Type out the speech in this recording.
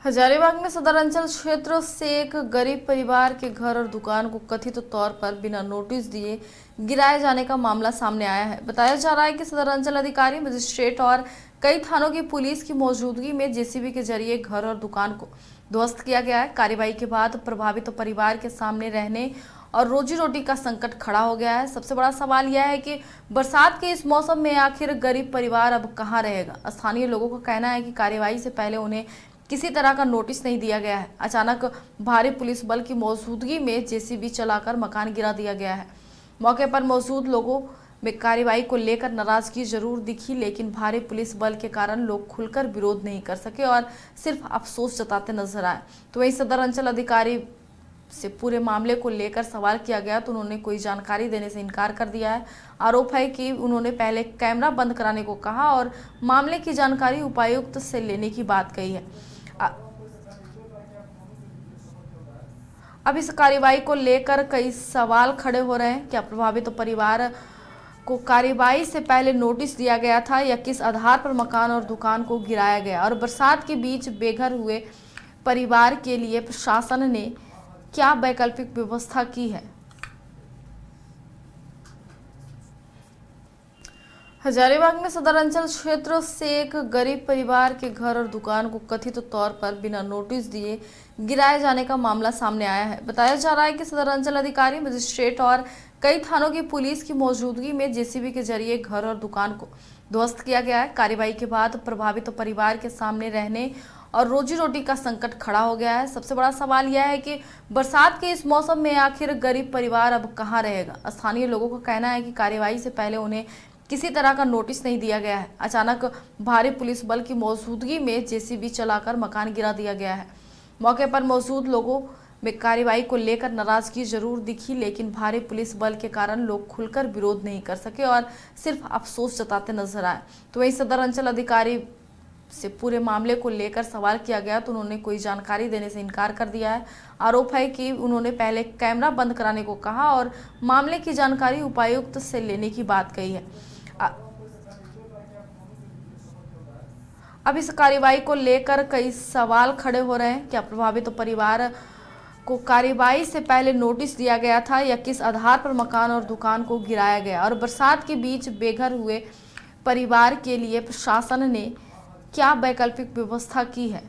हजारीबाग में सदर अंचल क्षेत्र से एक गरीब परिवार के घर और दुकान को कथित तौर पर बिना नोटिस दिए गिराए जाने का मामला सामने आया है। बताया जा रहा है कि सदर अंचल अधिकारी, मजिस्ट्रेट और कई थानों की पुलिस की मौजूदगी में जेसीबी के जरिए घर और दुकान को ध्वस्त किया गया है। कार्रवाई के बाद प्रभावित परिवार के सामने रहने और रोजी रोटी का संकट खड़ा हो गया है। सबसे बड़ा सवाल यह है कि बरसात के इस मौसम में आखिर गरीब परिवार अब कहां रहेगा। स्थानीय लोगों का कहना है कि कार्रवाई से पहले उन्हें किसी तरह का नोटिस नहीं दिया गया है। अचानक भारी पुलिस बल की मौजूदगी में जेसीबी चलाकर मकान गिरा दिया गया है। मौके पर मौजूद लोगों में कार्रवाई को लेकर नाराजगी जरूर दिखी, लेकिन भारी पुलिस बल के कारण लोग खुलकर विरोध नहीं कर सके और सिर्फ अफसोस जताते नजर आए। तो वहीं सदर अंचल अधिकारी से पूरे मामले को लेकर सवाल किया गया तो उन्होंने कोई जानकारी देने से इनकार कर दिया है। आरोप है कि उन्होंने पहले कैमरा बंद कराने को कहा और मामले की जानकारी उपायुक्त से लेने की बात कही है। अब इस कार्रवाई को लेकर कई सवाल खड़े हो रहे हैं। क्या प्रभावित परिवार को कार्रवाई से पहले नोटिस दिया गया था या किस आधार पर मकान और दुकान को गिराया गया, और बरसात के बीच बेघर हुए परिवार के लिए प्रशासन ने क्या वैकल्पिक व्यवस्था की है। हजारीबाग में सदर अंचल क्षेत्र से एक गरीब परिवार के घर और दुकान को कथित तौर पर बिना नोटिस दिए गिराए जाने का मामला सामने आया है। बताया जा रहा है कि सदर अंचल अधिकारी, मजिस्ट्रेट और कई थानों की पुलिस की मौजूदगी में जेसीबी के जरिए घर और दुकान को ध्वस्त किया गया है। कार्रवाई के बाद प्रभावित परिवार के सामने रहने और रोजी रोटी का संकट खड़ा हो गया है। सबसे बड़ा सवाल यह है कि बरसात के इस मौसम में आखिर गरीब परिवार अब कहां रहेगा। स्थानीय लोगों का कहना है कि कार्रवाई से पहले उन्हें किसी तरह का नोटिस नहीं दिया गया है। अचानक भारी पुलिस बल की मौजूदगी में जेसीबी चलाकर मकान गिरा दिया गया है। मौके पर मौजूद लोगों में कार्रवाई को लेकर नाराजगी जरूर दिखी, लेकिन भारी पुलिस बल के कारण लोग खुलकर विरोध नहीं कर सके और सिर्फ अफसोस जताते नजर आए। तो वहीं सदर अंचल अधिकारी से पूरे मामले को लेकर सवाल किया गया तो उन्होंने कोई जानकारी देने से इनकार कर दिया है। आरोप है कि उन्होंने पहले कैमरा बंद कराने को कहा और मामले की जानकारी उपायुक्त से लेने की बात कही है। अब इस कार्रवाई को लेकर कई सवाल खड़े हो रहे हैं। क्या प्रभावित परिवार को कार्रवाई से पहले नोटिस दिया गया था या किस आधार पर मकान और दुकान को गिराया गया, और बरसात के बीच बेघर हुए परिवार के लिए प्रशासन ने क्या वैकल्पिक व्यवस्था की है।